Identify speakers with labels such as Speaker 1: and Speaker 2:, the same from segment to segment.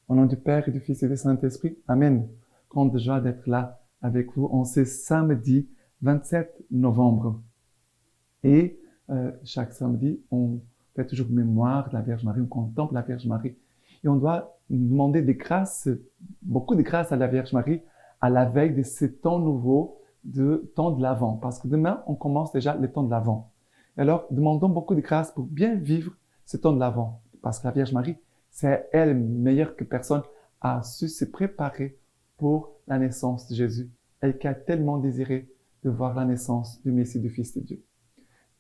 Speaker 1: Au nom du Père et du Fils et du Saint-Esprit. Amen. Grande joie d'être là avec vous en ce samedi 27 novembre. Et chaque samedi, on fait toujours mémoire de la Vierge Marie, on contemple la Vierge Marie. Et on doit demander des grâces, beaucoup de grâces à la Vierge Marie à la veille de ce temps nouveau, de temps de l'Avent. Parce que demain, on commence déjà le temps de l'Avent. Alors, demandons beaucoup de grâces pour bien vivre ce temps de l'Avent. Parce que la Vierge Marie, c'est elle, meilleure que personne, a su se préparer pour la naissance de Jésus. Elle qui a tellement désiré de voir la naissance du Messie, du Fils de Dieu.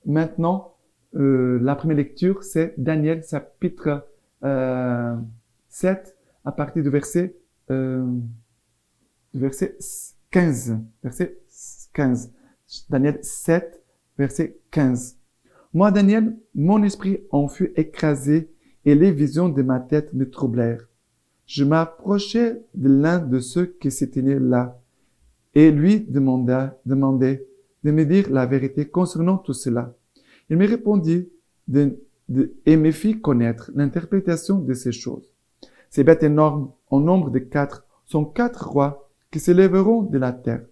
Speaker 1: Maintenant, la première lecture, c'est Daniel chapitre 7, à partir du verset 15. Verset 15. Daniel 7, verset 15. Moi, Daniel, mon esprit en fut écrasé et les visions de ma tête me troublèrent. Je m'approchai de l'un de ceux qui se tenaient là et lui demandai de me dire la vérité concernant tout cela. Il me répondit et me fit connaître l'interprétation de ces choses. Ces bêtes énormes, en nombre de 4, sont 4 rois qui se lèveront de la terre.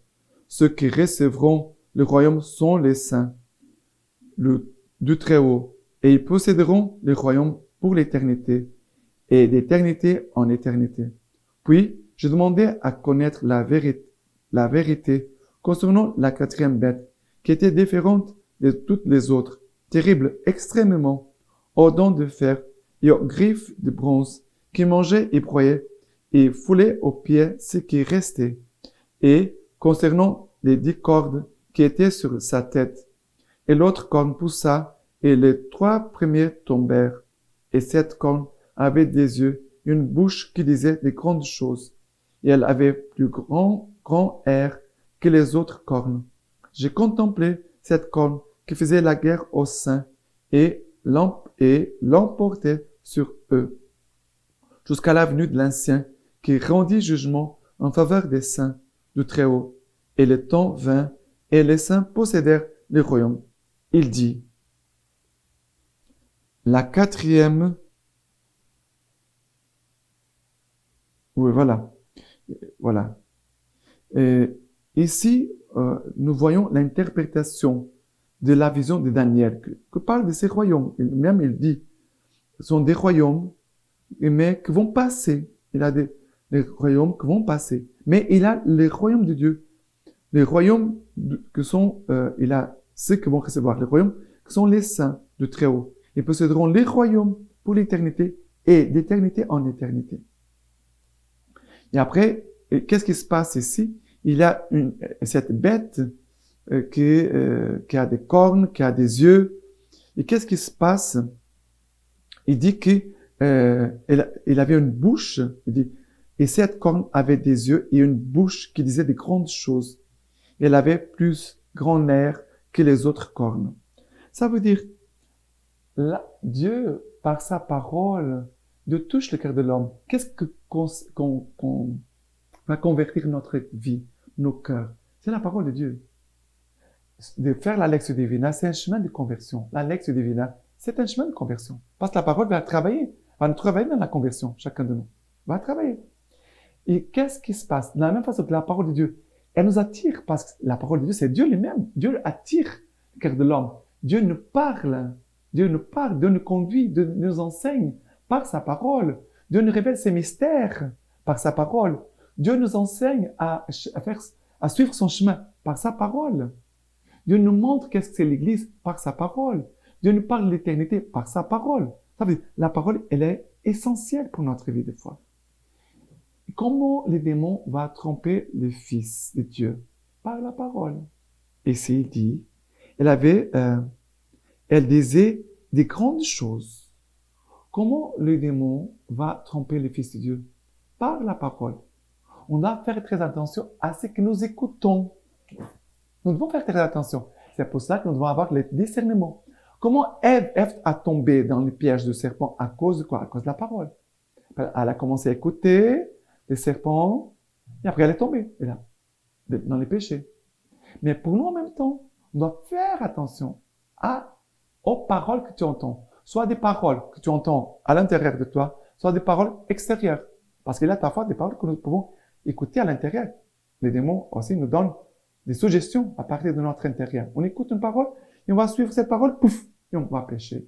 Speaker 1: Ceux qui recevront le royaume sont les saints du Très-Haut, et ils posséderont le royaume pour l'éternité, et d'éternité en éternité. Puis, je demandai à connaître la vérité concernant la 4e bête, qui était différente de toutes les autres, terrible extrêmement, aux dents de fer et aux griffes de bronze, qui mangeait et broyait et foulait aux pieds ce qui restait, et concernant les 10 cordes qui étaient sur sa tête. Et l'autre corne poussa, et les 3 premiers tombèrent, et cette corne avait des yeux, une bouche qui disait de grandes choses, et elle avait plus grand air que les autres cornes. J'ai contemplé cette corne qui faisait la guerre aux saints, et l'emportait sur eux, jusqu'à la venue de l'Ancien, qui rendit jugement en faveur des saints du Très-Haut. Et le temps vint, et les saints possédèrent le royaume. Il dit, la 4e, oui, voilà. Et ici, nous voyons l'interprétation de la vision de Daniel, que parle de ces royaumes. Même il dit, ce sont des royaumes, mais qui vont passer. Il a des royaumes qui vont passer. Mais il a les royaumes de Dieu. Les royaumes que sont, il a ceux qui vont recevoir les royaumes, qui sont les saints du Très-Haut. Ils posséderont les royaumes pour l'éternité et d'éternité en éternité. Et après, qu'est-ce qui se passe ici? Il y a cette bête qui a des cornes, qui a des yeux. Et qu'est-ce qui se passe? Il dit qu'il avait une bouche. Il dit, et cette corne avait des yeux et une bouche qui disait des grandes choses. Elle avait plus grand air que les autres cornes. Ça veut dire, là, Dieu, par sa parole, Dieu touche le cœur de l'homme. Qu'est-ce qu'on va convertir notre vie, nos cœurs? C'est la parole de Dieu. De faire la Lectio Divina, c'est un chemin de conversion. La Lectio Divina, c'est un chemin de conversion. Parce que la parole va nous travailler dans la conversion, chacun de nous. Va travailler. Et qu'est-ce qui se passe? De la même façon que la parole de Dieu, elle nous attire, parce que la parole de Dieu, c'est Dieu lui-même. Dieu attire le cœur de l'homme. Dieu nous parle. Dieu nous conduit, Dieu nous enseigne par sa parole. Dieu nous révèle ses mystères par sa parole. Dieu nous enseigne à suivre son chemin par sa parole. Dieu nous montre qu'est-ce que c'est l'Église par sa parole. Dieu nous parle de l'éternité par sa parole. Ça veut dire, la parole, elle est essentielle pour notre vie de foi. Comment les démons vont tromper le Fils de Dieu? Par la parole. Et c'est dit, elle disait des grandes choses. Comment le démon va tromper le Fils de Dieu? Par la parole. On doit faire très attention à ce que nous écoutons. Nous devons faire très attention. C'est pour ça que nous devons avoir le discernement. Comment Ève a tombé dans le piège du serpent? À cause de quoi? À cause de la parole. Elle a commencé à écouter le serpent, et après elle est tombée, et là, dans les péchés. Mais pour nous en même temps, on doit faire attention aux paroles que tu entends. Soit des paroles que tu entends à l'intérieur de toi, soit des paroles extérieures. Parce qu'il y a parfois des paroles que nous pouvons écouter à l'intérieur. Les démons aussi nous donnent des suggestions à partir de notre intérieur. On écoute une parole et on va suivre cette parole, pouf, et on va pécher.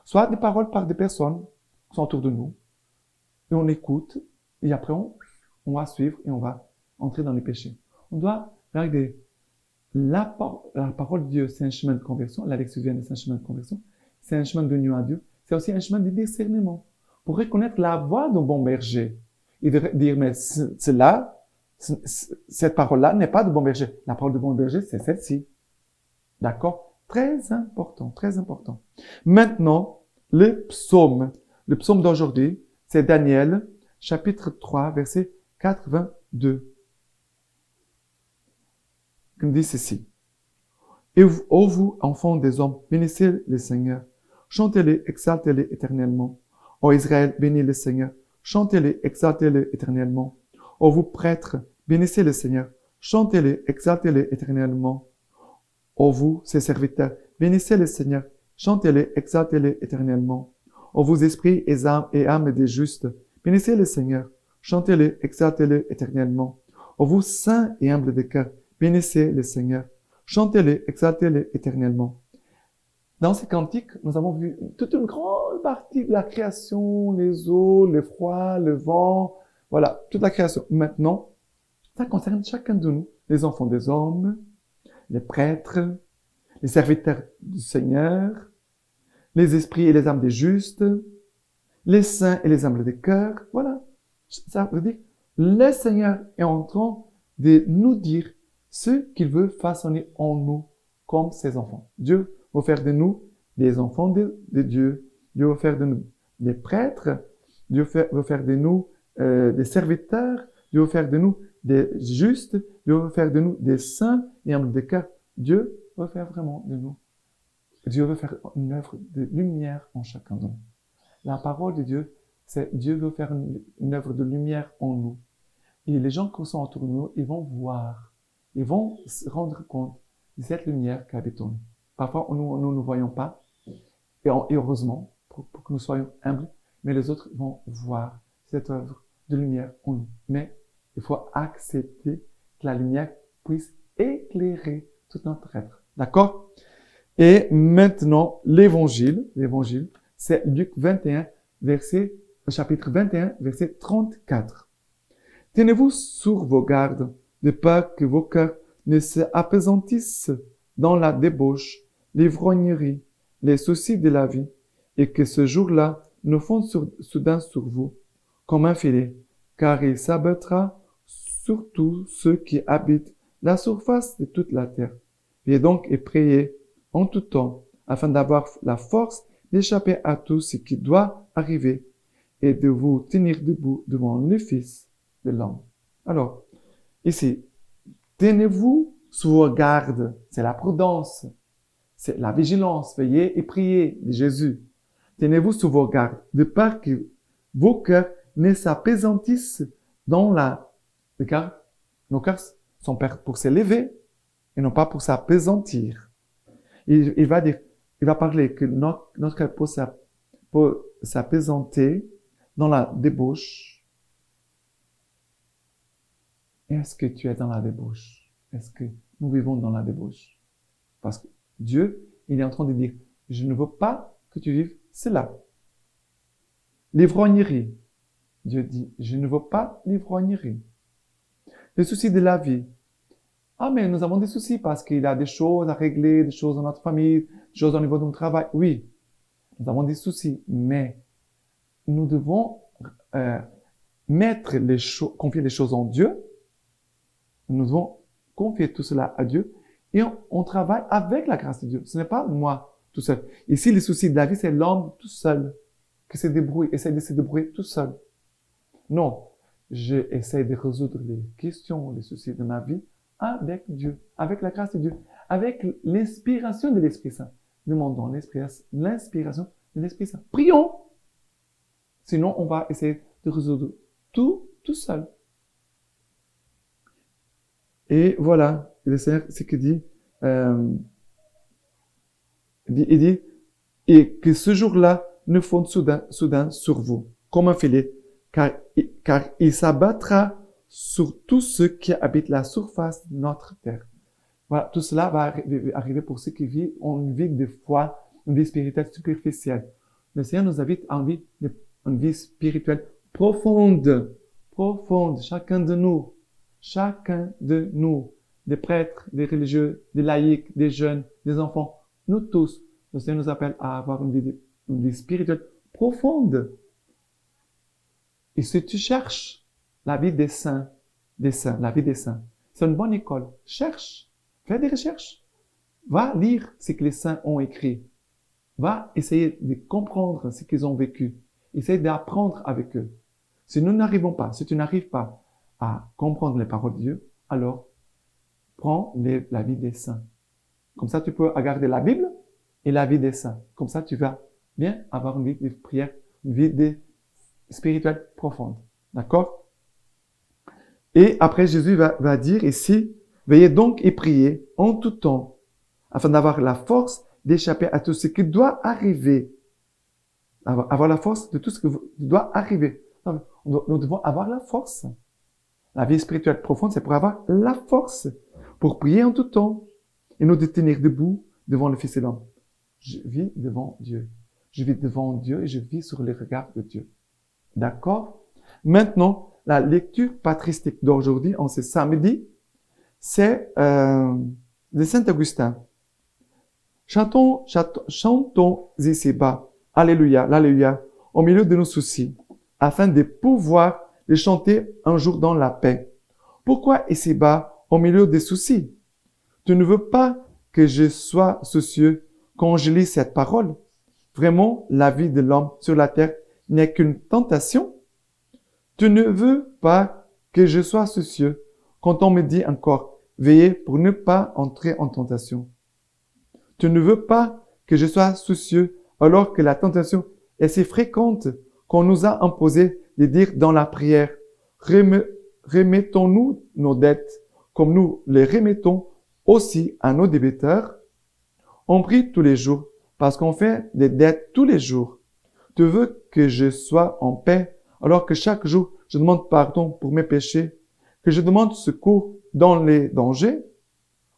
Speaker 1: Soit des paroles par des personnes qui sont autour de nous, et on écoute, et après on va suivre et on va entrer dans les péchés. On doit regarder la parole de Dieu, c'est un chemin de conversion. La lecture divine, c'est un chemin de conversion. C'est un chemin de union à Dieu. C'est aussi un chemin de discernement. Pour reconnaître la voix d'un bon berger. Et de dire, mais cette parole-là n'est pas de bon berger. La parole de bon berger, c'est celle-ci. D'accord? Très important, très important. Maintenant, le psaume. Le psaume d'aujourd'hui, c'est Daniel, chapitre 3, verset 82. Qui nous dit ceci. Et vous, ô vous, enfants des hommes, bénissez le Seigneur. Chantez-le, exaltez-le éternellement. Ô Israël, bénis le Seigneur. Chantez-le, exaltez-le éternellement. Ô vous prêtres, bénissez le Seigneur. Chantez-le, exaltez-le éternellement. Ô vous, ses serviteurs, bénissez le Seigneur. Chantez-le, exaltez-le éternellement. Ô vous esprits et âmes des justes, bénissez le Seigneur. Chantez-le, exaltez-le éternellement. Ô vous saints et humbles de cœur, bénissez le Seigneur. Chantez-le, exaltez-le éternellement. Dans ces cantiques, nous avons vu toute une grande partie de la création, les eaux, le froid, le vent, voilà, toute la création. Maintenant, ça concerne chacun de nous, les enfants des hommes, les prêtres, les serviteurs du Seigneur, les esprits et les âmes des justes, les saints et les humbles des cœurs. Voilà, ça veut dire, le Seigneur est en train de nous dire ce qu'il veut façonner en nous comme ses enfants. Dieu veut faire de nous des enfants de Dieu. Dieu veut faire de nous des prêtres. Dieu veut faire de nous des serviteurs. Dieu veut faire de nous des justes. Dieu veut faire de nous des saints et humbles de cœur. Dieu veut faire vraiment de nous. Dieu veut faire une œuvre de lumière en chacun de nous. La parole de Dieu, c'est Dieu veut faire une œuvre de lumière en nous. Et les gens qui sont autour de nous, ils vont voir. Ils vont se rendre compte de cette lumière qui habite en nous. Parfois, nous ne voyons pas, et heureusement, pour que nous soyons humbles, mais les autres vont voir cette œuvre de lumière en nous. Mais il faut accepter que la lumière puisse éclairer tout notre être. D'accord? Et maintenant, l'évangile, c'est Luc 21, chapitre 21, verset 34. Tenez-vous sur vos gardes, de peur que vos cœurs ne se apesantissent dans la débauche, l'ivrognerie, les soucis de la vie, et que ce jour-là ne fond soudain sur vous comme un filet, car il s'abattra sur tous ceux qui habitent la surface de toute la terre. Priez donc et priez en tout temps, afin d'avoir la force d'échapper à tout ce qui doit arriver et de vous tenir debout devant le Fils de l'homme. Alors, ici, tenez-vous sous vos gardes, c'est la prudence, c'est la vigilance, veillez et priez, dit Jésus. Tenez-vous sous vos gardes, de peur que vos cœurs ne s'apesantissent dans la... Car nos cœurs sont pour s'élever et non pas pour s'apesantir. Il va parler que notre cœur peut s'apesanter dans la débauche. Est-ce que tu es dans la débauche? Est-ce que nous vivons dans la débauche? Parce que Dieu, il est en train de dire, je ne veux pas que tu vives cela. L'ivrognerie. Dieu dit, je ne veux pas l'ivrognerie. Les soucis de la vie. Ah, mais nous avons des soucis parce qu'il y a des choses à régler, des choses dans notre famille, des choses au niveau de notre travail. Oui, nous avons des soucis, mais nous devons confier les choses en Dieu. Nous devons confier tout cela à Dieu et on travaille avec la grâce de Dieu. Ce n'est pas moi tout seul. Ici, les soucis de la vie, c'est l'homme tout seul qui essaie de se débrouiller tout seul. Non, j'essaie de résoudre les questions, les soucis de ma vie avec Dieu, avec la grâce de Dieu, avec l'inspiration de l'Esprit Saint. Demandons l'inspiration de l'Esprit Saint. Prions! Sinon, on va essayer de résoudre tout seul. Et voilà, le Seigneur, c'est qu'il dit, il dit, et que ce jour-là ne fonde soudain sur vous, comme un filet, car il s'abattra sur tous ceux qui habitent la surface de notre terre. Voilà, tout cela va arriver pour ceux qui vivent une vie de foi, une vie spirituelle superficielle. Le Seigneur nous invite à une vie spirituelle profonde, chacun de nous, des prêtres, des religieux, des laïcs, des jeunes, des enfants, nous tous. Le Seigneur nous appelle à avoir une vie spirituelle profonde. Et si tu cherches la vie des saints, la vie des saints, c'est une bonne école. Cherche, fais des recherches. Va lire ce que les saints ont écrit. Va essayer de comprendre ce qu'ils ont vécu. Essaye d'apprendre avec eux. Si tu n'arrives pas à comprendre les paroles de Dieu, alors prends la vie des saints. Comme ça, tu peux garder la Bible et la vie des saints. Comme ça, tu vas bien avoir une vie de prière, une vie spirituelle profonde. D'accord? Et après, Jésus va dire ici, veillez donc et priez en tout temps, afin d'avoir la force d'échapper à tout ce qui doit arriver. Avoir la force de tout ce qui doit arriver. Nous devons avoir la force. La vie spirituelle profonde, c'est pour avoir la force, pour prier en tout temps, et nous de tenir debout devant le Fils de l'homme. Je vis devant Dieu. Je vis devant Dieu et je vis sur les regards de Dieu. D'accord? Maintenant, la lecture patristique d'aujourd'hui, en ce samedi, c'est de Saint Augustin. Chantons ici bas, Alléluia, l'Alléluia, au milieu de nos soucis, afin de pouvoir les chanter un jour dans la paix. Pourquoi ici bas, au milieu des soucis? Tu ne veux pas que je sois soucieux quand je lis cette parole? Vraiment, la vie de l'homme sur la terre n'est qu'une tentation? Tu ne veux pas que je sois soucieux quand on me dit encore, veillez pour ne pas entrer en tentation. Tu ne veux pas que je sois soucieux alors que la tentation est si fréquente qu'on nous a imposé de dire dans la prière, remettons-nous nos dettes comme nous les remettons aussi à nos débiteurs. On prie tous les jours parce qu'on fait des dettes tous les jours. Tu veux que je sois en paix alors que chaque jour je demande pardon pour mes péchés, que je demande secours dans les dangers?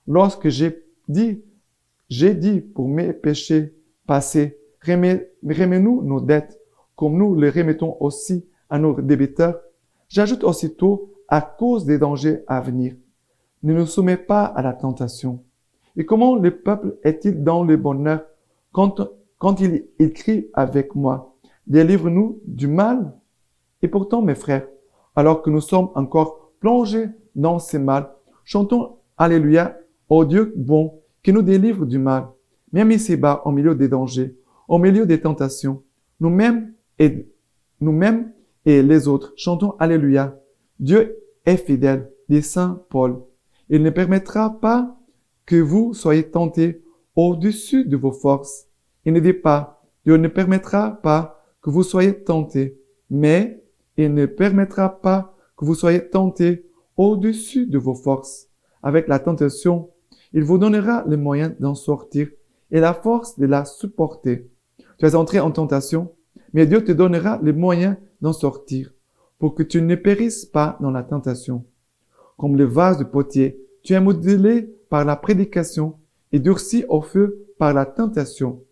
Speaker 1: Lorsque j'ai dit pour mes péchés passés, remets-nous nos dettes comme nous les remettons aussi à nos débiteurs. J'ajoute aussitôt à cause des dangers à venir. Ne nous soumets pas à la tentation. Et comment le peuple est-il dans le bonheur quand il crie avec moi? Délivre-nous du mal. Et pourtant, mes frères, alors que nous sommes encore plongés dans ces mal, chantons Alléluia au Dieu bon qui nous délivre du mal. Même ici-bas, au milieu des dangers, au milieu des tentations, nous-mêmes et les autres, chantons Alléluia. Dieu est fidèle, dit Saint Paul. Il ne permettra pas que vous soyez tentés au-dessus de vos forces. Il ne dit pas, Dieu ne permettra pas que vous soyez tentés, mais il ne permettra pas que vous soyez tentés au-dessus de vos forces. Avec la tentation, il vous donnera le moyen d'en sortir et la force de la supporter. Tu es entré en tentation, mais Dieu te donnera les moyens d'en sortir pour que tu ne périsses pas dans la tentation. Comme le vase de potier, tu es modelé par la prédication et durci au feu par la tentation.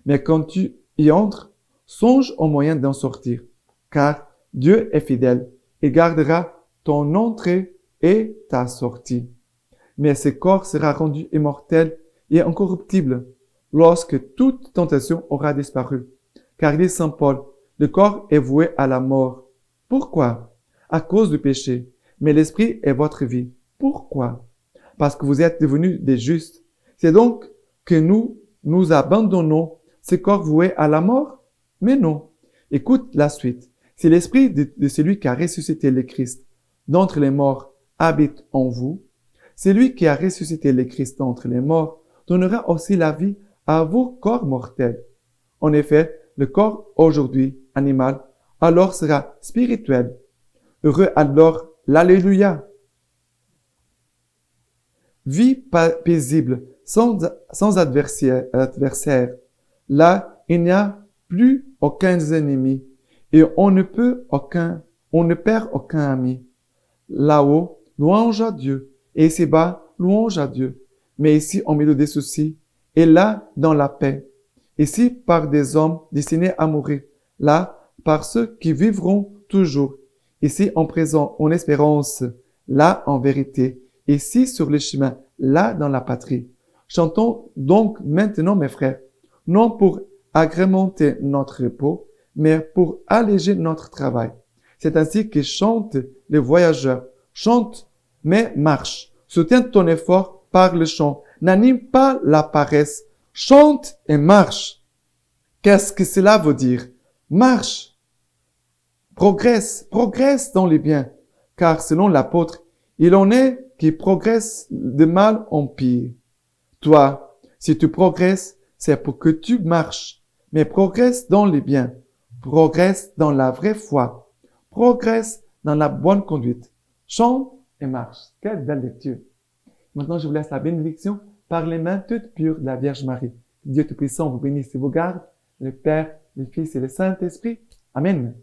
Speaker 1: Mais quand tu y entres, songe au moyen d'en sortir, car Dieu est fidèle et gardera ton entrée et ta sortie. Mais ce corps sera rendu immortel et incorruptible lorsque toute tentation aura disparu. Car dit Saint Paul, le corps est voué à la mort. Pourquoi? À cause du péché. Mais l'esprit est votre vie. Pourquoi? Parce que vous êtes devenus des justes. C'est donc que nous abandonnons ce corps voué à la mort? Mais non. Écoute la suite. Si l'esprit de celui qui a ressuscité le Christ d'entre les morts habite en vous, celui qui a ressuscité le Christ d'entre les morts donnera aussi la vie à vos corps mortels. En effet, le corps aujourd'hui animal alors sera spirituel. Heureux alors l'Alléluia. Vie paisible, sans adversaire. Là, il n'y a plus aucun ennemi et on ne peut on ne perd aucun ami. Là-haut, louange à Dieu. Et ici-bas, louange à Dieu. Mais ici, au milieu des soucis. Et là, dans la paix. Ici, par des hommes destinés à mourir. Là, par ceux qui vivront toujours. Ici, en présent, en espérance. Là, en vérité. Ici, sur le chemin. Là, dans la patrie. Chantons donc maintenant, mes frères. Non pour agrémenter notre repos, mais pour alléger notre travail. C'est ainsi que chantent les voyageurs. Chante, mais marche. Soutiens ton effort par le chant. N'anime pas la paresse. Chante et marche. Qu'est-ce que cela veut dire? Marche. Progresse dans les biens. Car selon l'apôtre, il en est qui progressent de mal en pire. Toi, si tu progresses, c'est pour que tu marches. Mais progresse dans les biens. Progresse dans la vraie foi. Progresse dans la bonne conduite. Chante et marche. Quelle belle lecture. Maintenant, je vous laisse la bénédiction par les mains toutes pures de la Vierge Marie. Dieu Tout-Puissant vous bénisse et vous garde, le Père, le Fils et le Saint-Esprit. Amen.